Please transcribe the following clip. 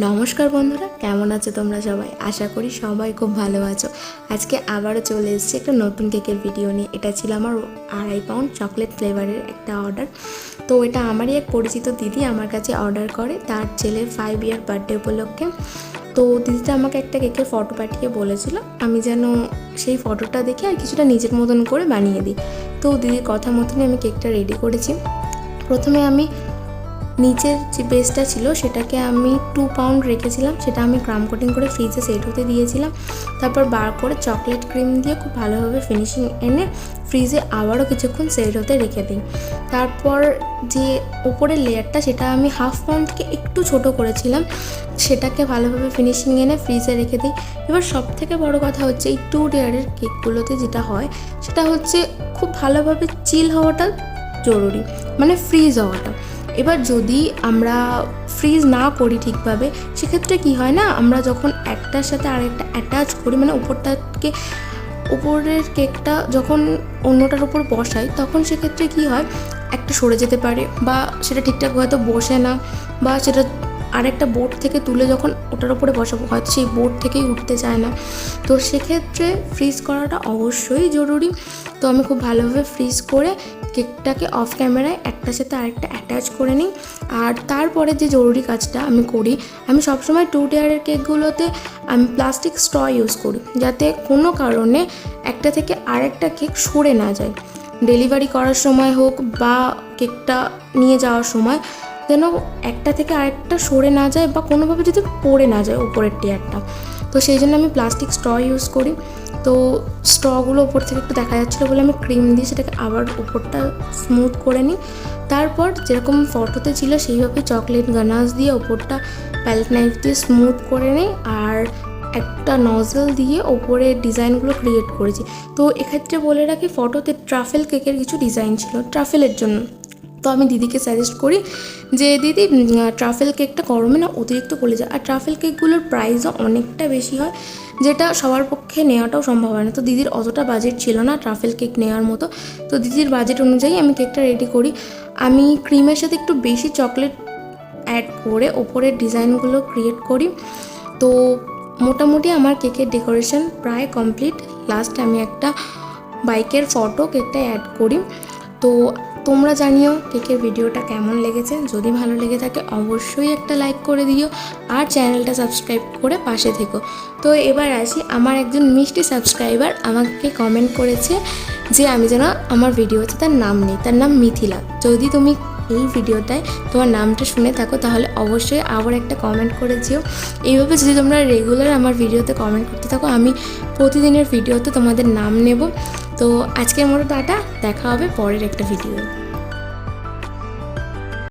নমস্কার বন্ধুরা, কেমন আছো তোমরা সবাই? আশা করি সবাই খুব ভালো আছো। আজকে আবারও চলে এসেছি একটা নতুন কেকের ভিডিও নিয়ে। এটা ছিল আমার 2.5 পাউন্ড চকলেট ফ্লেভারের একটা অর্ডার। তো এটা আমারই এক পরিচিত দিদি আমার কাছে অর্ডার করে তার ছেলের 5 ইয়ার বার্থডে উপলক্ষে। তো দিদিটা আমাকে একটা কেকের ফটো পাঠিয়ে বলেছিল আমি যেন সেই ফটোটা দেখে আর কিছুটা নিজের মতন করে বানিয়ে দিই। তো দিদির কথা মতনই আমি কেকটা রেডি করেছি। প্রথমে আমি নিচের যে বেসটা ছিল সেটাকে আমি 2 পাউন্ড রেখেছিলাম, সেটা আমি ক্রাম কোটিং করে ফ্রিজে সেট হতে দিয়েছিলাম। তারপর বার করে চকলেট ক্রিম দিয়ে খুব ভালোভাবে ফিনিশিং এনে ফ্রিজে আবারও কিছুক্ষণ সেট হতে রেখে দিই। তারপর যে উপরের লেয়ারটা সেটা আমি 1/2 পাউন্ড থেকে একটু ছোট করেছিলাম, সেটাকে ভালোভাবে ফিনিশিং এনে ফ্রিজে রেখে দিই। এবার সবথেকে বড় কথা হচ্ছে এই 2 লেয়ারের কেকগুলোতে যেটা হয় সেটা হচ্ছে খুব ভালোভাবে চিল হওয়াটা জরুরি, মানে ফ্রিজ হওয়াটা। এবার যদি আমরা ফ্রিজ না করি ঠিকভাবে, সেক্ষেত্রে কি হয় না, আমরা যখন একটার সাথে আরেকটা অ্যাটাচ করি, মানে উপরের কেকটা যখন অন্যটার উপর বসাই, তখন সেক্ষেত্রে কি হয়, একটা সরে যেতে পারে বা সেটা ঠিকঠাক হয়তো বসে না, বা সেটা আরেকটা বোর্ড থেকে তুলে যখন ওটার উপরে বসাবো হয়তো সেই বোর্ড থেকেই উঠতে চায় না। তো সেক্ষেত্রে ফ্রিজ করাটা অবশ্যই জরুরি। তো আমি খুব ভালোভাবে ফ্রিজ করে কেকটাকে অফ ক্যামেরায় একটার সাথে আরেকটা অ্যাটাচ করে নিই। আর তারপরে যে জরুরি কাজটা আমি করি, আমি সবসময় 2 লেয়ারের কেকগুলোতে আমি প্লাস্টিক স্ট্র ইউজ করি, যাতে কোনো কারণে একটা থেকে আরেকটা কেক সরে না যায়। ডেলিভারি করার সময় হোক বা কেকটা নিয়ে যাওয়ার সময় যেন একটা থেকে আরেকটা সরে না যায় বা কোনোভাবে যদি পড়ে না যায় উপরের টিয়ারটা। তো সেই জন্য আমি প্লাস্টিক স্ট্র ইউজ করি। তো স্ট্রগুলো উপর থেকে একটু দেখা যাচ্ছিলো বলে আমি ক্রিম দিয়ে সেটাকে আবার উপরটা স্মুথ করে নিই। তারপর যেরকম ফটোতে ছিল সেইভাবে চকলেট গানাশ দিয়ে ওপরটা প্যালেট নাইফ দিয়ে স্মুথ করে নিই, আর একটা নজল দিয়ে ওপরে ডিজাইনগুলো ক্রিয়েট করেছি। তো এক্ষেত্রে বলে রাখি, ফটোতে ট্রাফেল কেকের কিছু ডিজাইন ছিল ট্রাফেলের জন্য। তো আমি দিদিকে সাজেস্ট করি যে দিদি ট্রাফেল কেকটা গরমে না অতিরিক্ত গলে যায়, আর ট্রাফেল কেকগুলোর প্রাইসও অনেকটা বেশি হয়, যেটা সবার পক্ষে নেওয়াটাও সম্ভব হয় না। তো দিদির অতটা বাজেট ছিল না ট্রাফেল কেক নেওয়ার মতো। তো দিদির বাজেট অনুযায়ী আমি কেকটা রেডি করি। আমি ক্রিমের সাথে একটু বেশি চকলেট অ্যাড করে ওপরের ডিজাইনগুলো ক্রিয়েট করি। তো মোটামুটি আমার কেকের ডেকোরেশন প্রায় কমপ্লিট। লাস্ট আমি একটা বাইকের ফটো কেকটায় অ্যাড করি। তো তোমরা জানিও কেকের ভিডিওটা কেমন লেগেছে। যদি ভালো লেগে থাকে অবশ্যই একটা লাইক করে দিও, আর চ্যানেলটা সাবস্ক্রাইব করে পাশে থেকো। তো এবার আসি, আমার একজন মিষ্টি সাবস্ক্রাইবার আমাকে কমেন্ট করেছে যে আমি যেন আমার ভিডিওতে তার নাম নেই, তার নাম মিথিলা। যদি তুমি এই ভিডিওটায় তোমার নামটা শুনে থাকো তাহলে অবশ্যই আবার একটা কমেন্ট করে যেও। এইভাবে যদি তোমরা রেগুলার আমার ভিডিওতে কমেন্ট করতে থাকো, আমি প্রতিদিনের ভিডিওতে তোমাদের নাম নেব। তো আজকের মতো টাটা, দেখা হবে পরের একটা ভিডিও।